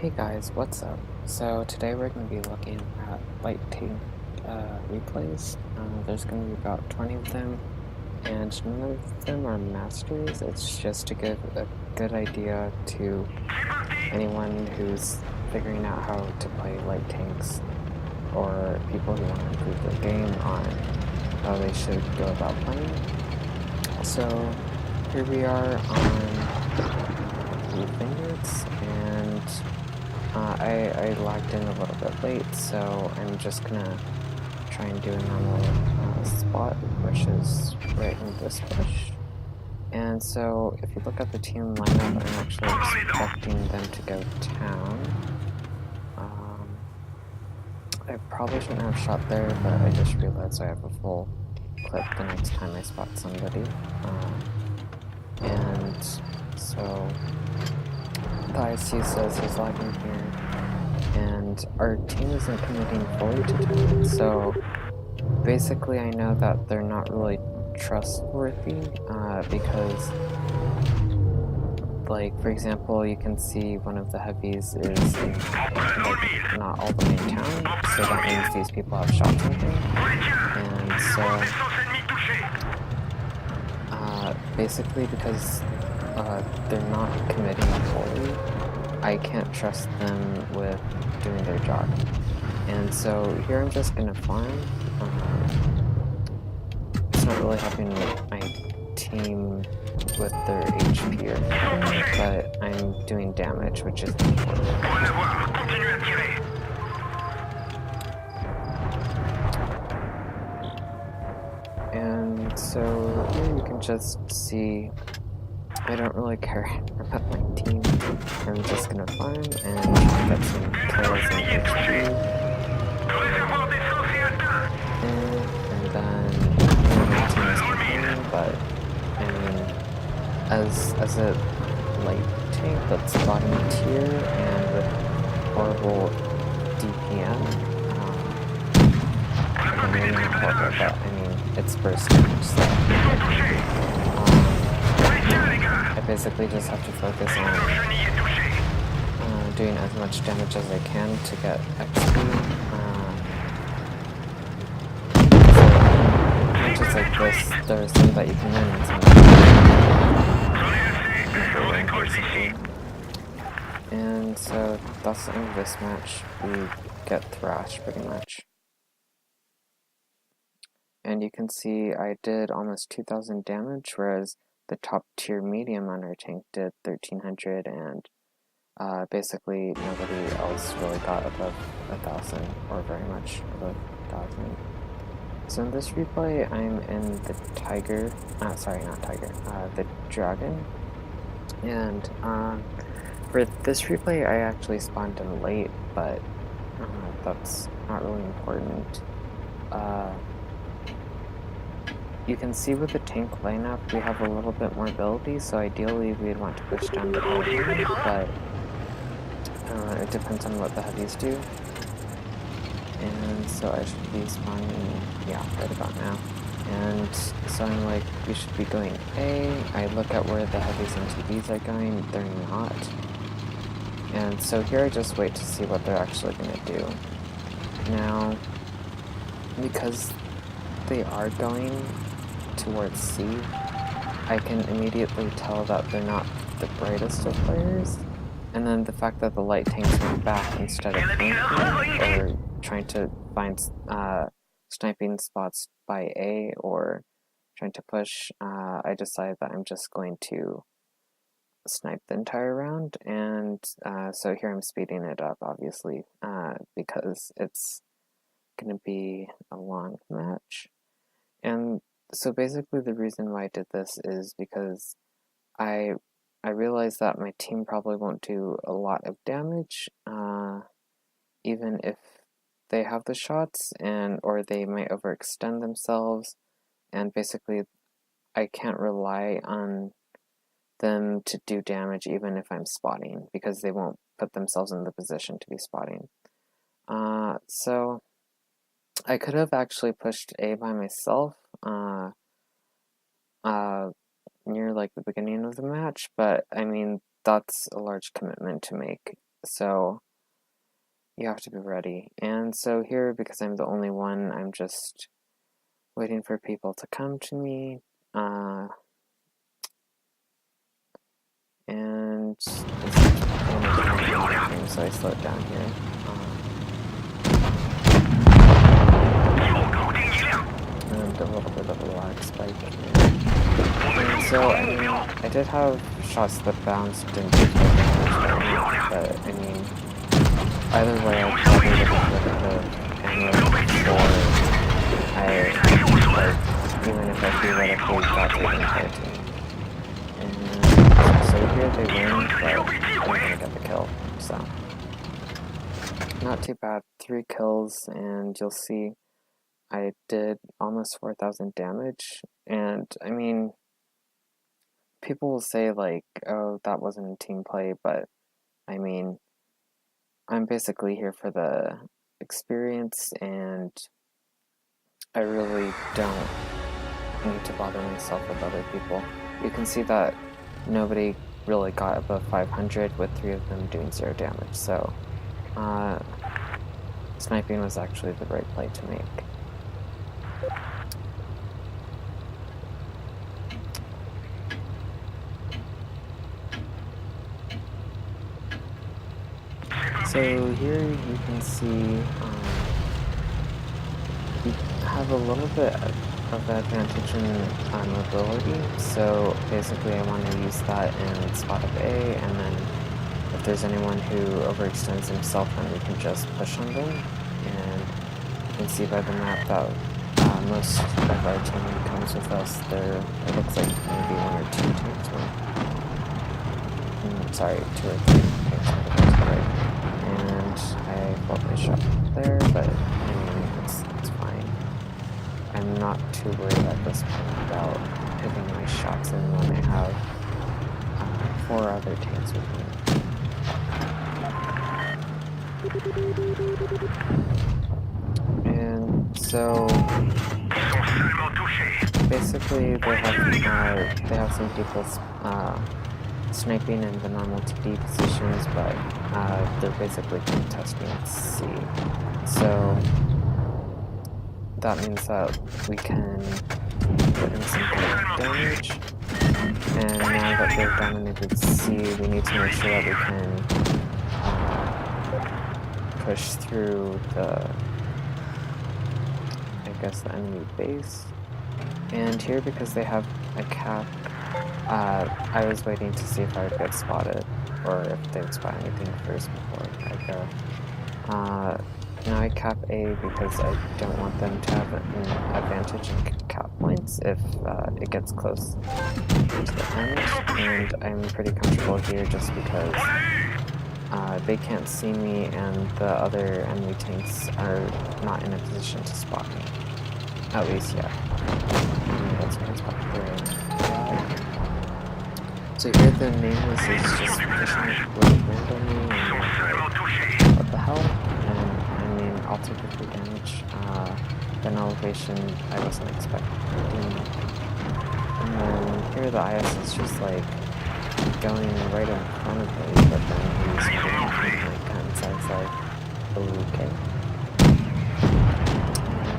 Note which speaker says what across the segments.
Speaker 1: Hey guys, what's up? So today we're going to be looking at light tank replays. There's going to be about 20 of them, and none of them are masters. It's just to give a good idea to anyone who's figuring out how to play light tanks, or people who want to improve their game on how they should go about playing. So here we are on the Vineyards, and I logged in a little bit late, so I'm just gonna try and do a normal spot, which is right in this bush. And so if you look at the team lineup, I'm actually expecting them to go town. I probably shouldn't have shot there, but I just realized I have a full clip the next time I spot somebody. And so the IC says he's lagging here, and our team isn't committing fully to town, so basically I know that they're not really trustworthy, because, like, for example, you can see one of the heavies is in, like, not all the way in town, so that means these people have shot something, and so, basically because they're not committing fully, I can't trust them with doing their job. And so here I'm just gonna farm. It's not really helping with my team with their HP or anything, but I'm doing damage, which is important. And so here you can just see I don't really care about my team. I'm just gonna farm and get some kills and HP. And then my team is complaining, but I mean, as a light tank that's bottom tier and with horrible DPM, maybe not horrible, but I mean, it's burst damage, so I basically just have to focus on doing as much damage as I can to get XP. So matches like this, there are some that you can win and some that you can't. And so that's the end of this match. We get thrashed pretty much. And you can see I did almost 2,000 damage, whereas the top tier medium on our tank did 1,300, and basically nobody else really got above 1,000, or very much above 1,000. So in this replay, I'm in the Tiger, sorry, not Tiger, the Dragon, and for this replay, I actually spawned in late, but that's not really important. You can see with the tank lineup, we have a little bit more ability, so ideally we'd want to push down the heavy, but it depends on what the heavies do. And so I should be spawning, yeah, right about now. And so I'm like, we should be going A. I look at where the heavies and TVs are going, they're not. And so here I just wait to see what they're actually going to do. Now, because they are going towards C, I can immediately tell that they're not the brightest of players. And then the fact that the light tanks went back instead of flanking or trying to find sniping spots by A or trying to push, I decided that I'm just going to snipe the entire round. And so here I'm speeding it up, obviously, because it's going to be a long match. And so basically the reason why I did this is because I realized that my team probably won't do a lot of damage, even if they have the shots, or they might overextend themselves, and basically I can't rely on them to do damage even if I'm spotting, because they won't put themselves in the position to be spotting. So I could have actually pushed A by myself, near like the beginning of the match, but I mean, that's a large commitment to make, so you have to be ready. And so here, because I'm the only one, I'm just waiting for people to come to me. And it's so I slowed down here. And a little bit of a lag spike here. And so, I mean, I did have shots that bounced and did hit damage, but I mean, either way, I probably would have rid of ammo, or even if I theoretically got to the entire team. And so here they win, but I'm gonna get the kill, so. Not too bad, 3 kills, and you'll see I did almost 4,000 damage, and I mean, people will say like, oh, that wasn't team play, but I mean, I'm basically here for the experience, and I really don't need to bother myself with other people. You can see that nobody really got above 500 with 3 of them doing 0 damage, so sniping was actually the right play to make. So here you can see you have a little bit of advantage in mobility, so basically I want to use that in spot of A, and then if there's anyone who overextends himself, then we can just push on them. And you can see by the map that most of our team comes with us. It looks like maybe 1 or 2 teams win. Sorry, 2 or 3 teams right. And I failed my shot there, but anyway, it's fine. I'm not too worried at this point about hitting my shots in when I have 4 other teams with me. And so basically they have some people sniping in the normal TD positions, but they're basically contesting C. So that means that we can put in some kind of damage. And now that they've dominated C, we need to make sure that we can push through the enemy base. And here, because they have a cap, I was waiting to see if I would get spotted, or if they would spot anything first before I go. Now I cap A because I don't want them to have an advantage in cap points if it gets close to the end, and I'm pretty comfortable here just because they can't see me and the other enemy tanks are not in a position to spot me. At least, yeah. That's my spot there. So here the nameless is just pushing really randomly, and what the hell? And I mean, I'll take the free damage. Then elevation I wasn't expecting. And then here the IS is just like going right in front of me, but then he's hitting my gun, so it's like, okay.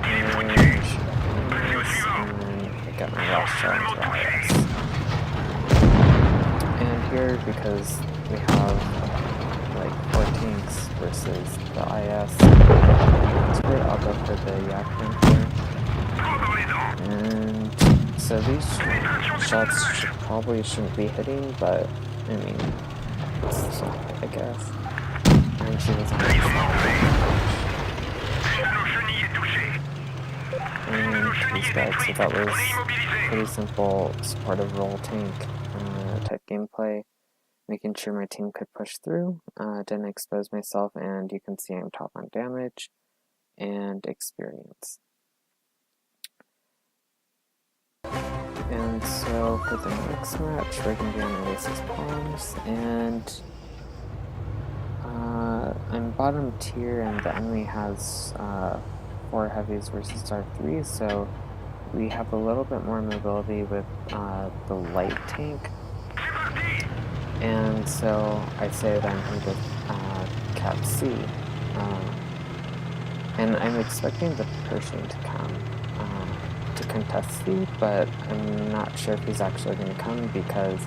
Speaker 1: And then I got my last shot into the IS. And here, because we have like 4 tanks versus the IS, screw it, I'll go for the Yak here. And so these shots probably shouldn't be hitting, but I mean, it's so, I guess. And she was and he's dead, so that was pretty simple supportive role tank type gameplay, making sure my team could push through, didn't expose myself, and you can see I'm top on damage and experience. And so for the next match, we're going to be on Oasis Palms, and I'm bottom tier, and the enemy has 4 heavies versus our 3, so we have a little bit more mobility with the light tank. And so I say that I'm going to go Cap C. And I'm expecting the Pershing to come to contest C, but I'm not sure if he's actually going to come because,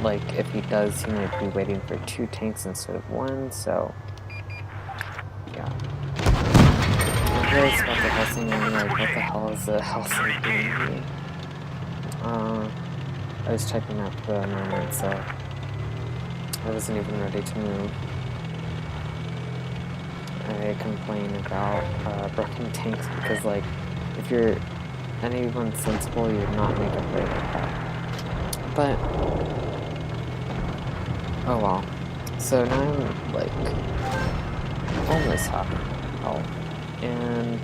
Speaker 1: if he does, he might be waiting for 2 tanks instead of 1, so yeah. I really spot the Helsing and I'm like, what the hell is a Helsing doing here? I was checking out the moment, so I wasn't even ready to move. I complain about broken tanks because, if you're anyone sensible, you would not make a play like that. But, oh well. So now I'm, almost half health. And,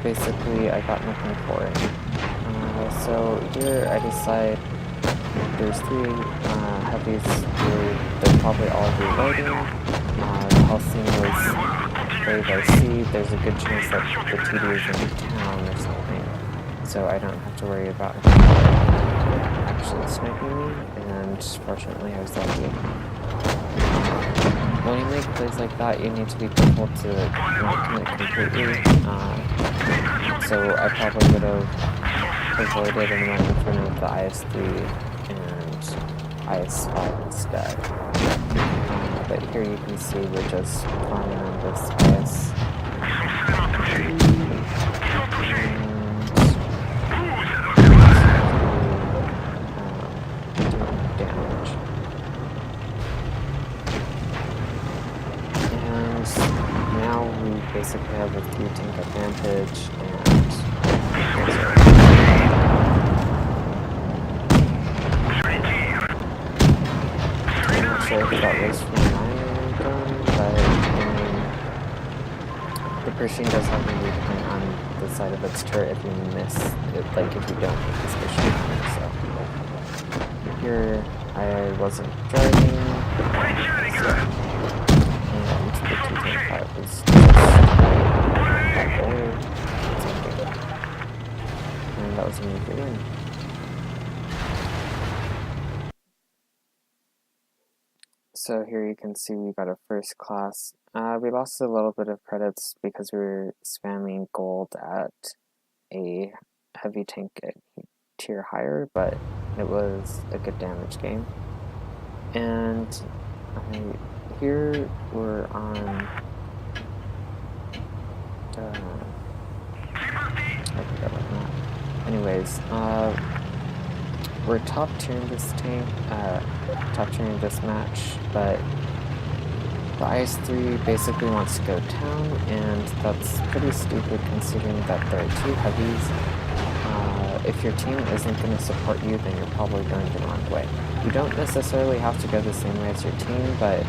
Speaker 1: basically I got nothing for it. So here I decide there's 3 heavies here, they're probably all reloading. The Helsing was very by sea, there's a good chance that the TD is in town or something, so I don't have to worry about him actually sniping me, and fortunately I was lucky. When you make plays like that, you need to be careful to not commit completely, so I probably would have avoided and went in front of the IS-3 and IS-5 instead. But here you can see we're just farming on this IS. And doing damage. And now we basically have a 3-tank advantage, and I'm not sure if that was from an iron gun, but the Pershing does have a weak point on the side of its turret if you miss it, if you don't hit this Pershing. So here I wasn't driving, so, and the 225 was just back there, and that was an easy win. So here you can see we got a 1st class. We lost a little bit of credits because we were spamming gold at a heavy tank tier higher, but it was a good damage game. And here we're on I forgot about that. Anyways, we're top tier in this tank, top tier in this match, but the IS-3 basically wants to go town, and that's pretty stupid considering that there are 2 heavies. If your team isn't going to support you, then you're probably going the wrong way. You don't necessarily have to go the same way as your team, but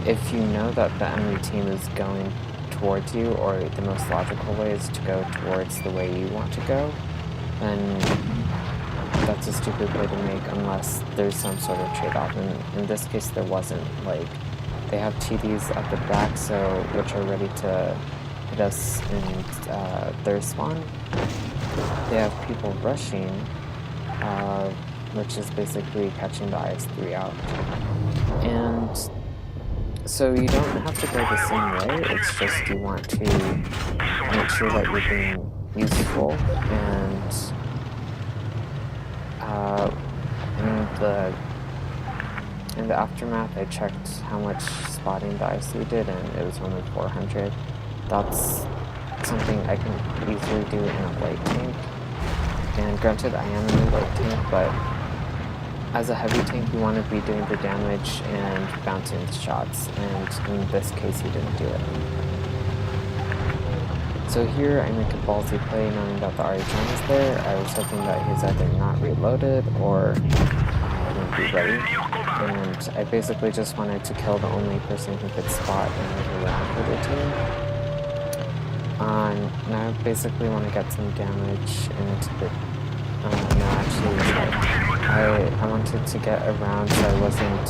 Speaker 1: if you know that the enemy team is going towards you, or the most logical way is to go towards the way you want to go, then that's a stupid way to make unless there's some sort of trade-off. And in this case there wasn't. They have TDs at the back, which are ready to hit us in their spawn. They have people rushing, which is basically catching the IS-3 out. And so you don't have to go the same way, it's just you want to make sure that you're being useful. And in the aftermath I checked how much spotting the IC did, and it was only 400. That's something I can easily do in a light tank. And granted, I am in a light tank, but as a heavy tank, you want to be doing the damage and bouncing the shots, and in this case, he didn't do it. So here, I make a ballsy play knowing that the RHM is there. I was hoping that he's either not reloaded or wouldn't be ready. And I basically just wanted to kill the only person who could spot and move around for the team. Now I basically want to get some damage into the... no, actually, I wanted to get around so I wasn't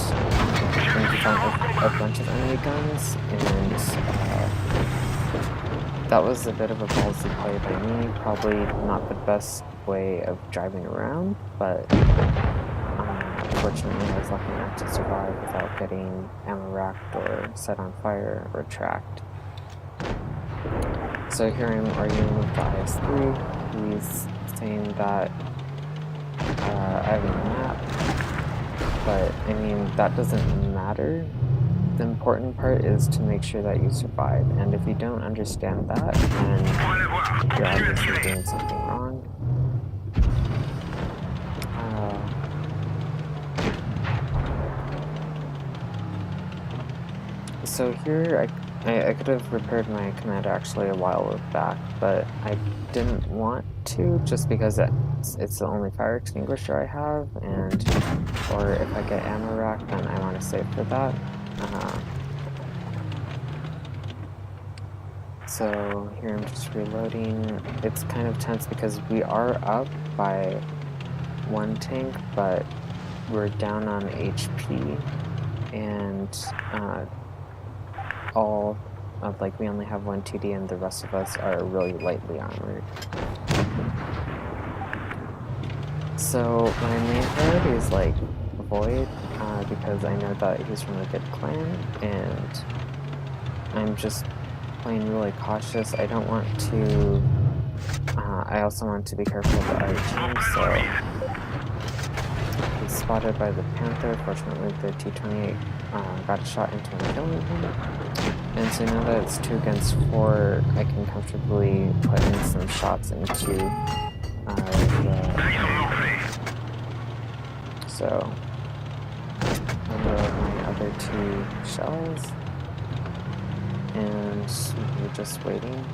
Speaker 1: in front of a bunch of enemy guns, and that was a bit of a ballsy play by me. Probably not the best way of driving around, but fortunately I was lucky enough to survive without getting ammo racked or set on fire or tracked. So here I'm arguing with the IS-3. He's saying that I have a map, but I mean, that doesn't matter. The important part is to make sure that you survive, and if you don't understand that, then you're obviously doing something wrong. So here I could have repaired my command actually a while back, but I didn't want to just because it's the only fire extinguisher I have, and or if I get ammo rack, then I want to save for that. So here I'm just reloading. It's kind of tense because we are up by one tank, but we're down on HP, and like we only have one TD and the rest of us are really lightly armored. So my main priority is like Void, because I know that he's from a good clan, and I'm just playing really cautious. I don't want to, I also want to be careful of the other team, so he's spotted by the Panther. Fortunately the T-28 got a shot into him, killing him. And so now that it's 2 against 4, I can comfortably put in some shots into so unload my other 2 shells, and we're just waiting.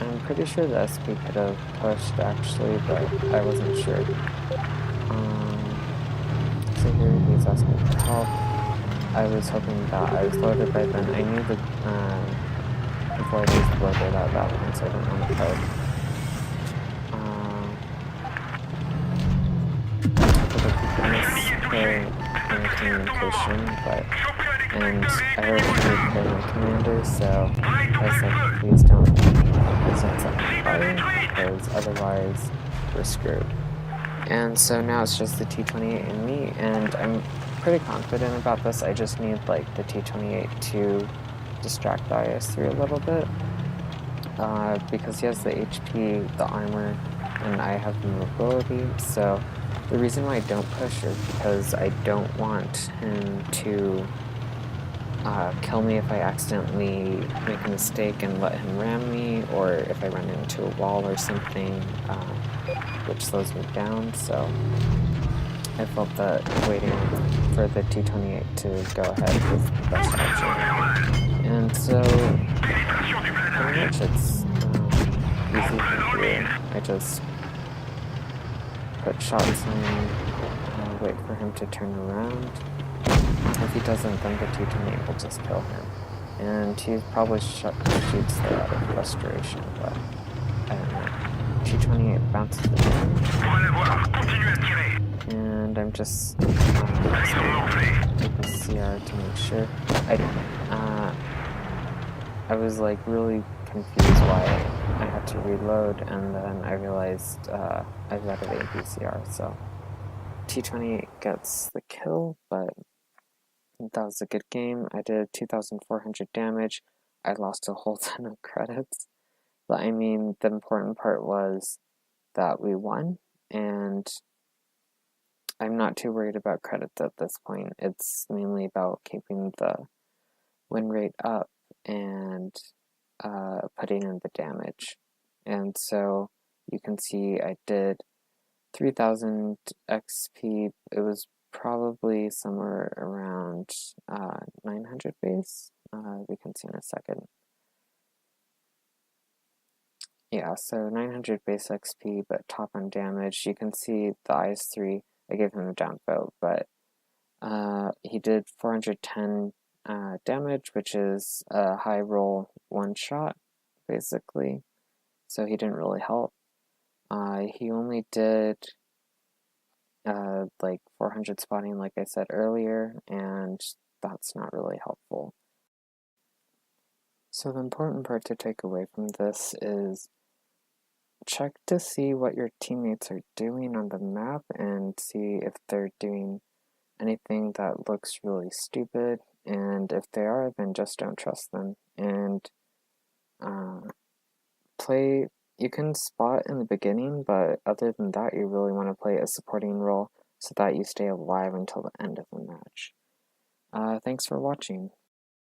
Speaker 1: I'm pretty sure the SP could have pushed actually, but I wasn't sure. So here he's asking for help. I was hoping that I was loaded by then. I knew the Void was loaded at that point, so I didn't want to fight. Communication, and I heard from my commander, so I was like, please don't set me fire, because otherwise we're screwed. And so now it's just the T-28 and me, and I'm pretty confident about this. I just need like the T-28 to distract the IS-3 a little bit, because he has the HP, the armor, and I have the mobility. So the reason why I don't push is because I don't want him to kill me if I accidentally make a mistake and let him ram me, or if I run into a wall or something, which slows me down. So I felt that waiting for the T-28 to go ahead was the best option. And so pretty much it's easy from here. I just put shots in, wait for him to turn around. If he doesn't, then the T-28 will just kill him. And he probably shoots there out of frustration, but I don't know. T-28 bounces the gun, and I'm just with the CR to make sure. I was like really confused why I had to reload, and then I realized I was out of APCR, so T-28 gets the kill, but that was a good game. I did 2,400 damage. I lost a whole ton of credits, but I mean, the important part was that we won, and I'm not too worried about credits at this point. It's mainly about keeping the win rate up and putting in the damage. And so you can see I did 3,000 XP. It was probably somewhere around 900 base. We can see in a second. Yeah, so 900 base XP, but top on damage. You can see the IS-3, I gave him a down vote, but he did 410 damage, which is a high roll one shot, basically. So he didn't really help. He only did like 400 spotting, like I said earlier, and that's not really helpful. So the important part to take away from this is check to see what your teammates are doing on the map and see if they're doing anything that looks really stupid, and if they are, then just don't trust them. And uh, play, you can spot in the beginning, but other than that, you really want to play a supporting role so that you stay alive until the end of the match. Thanks for watching.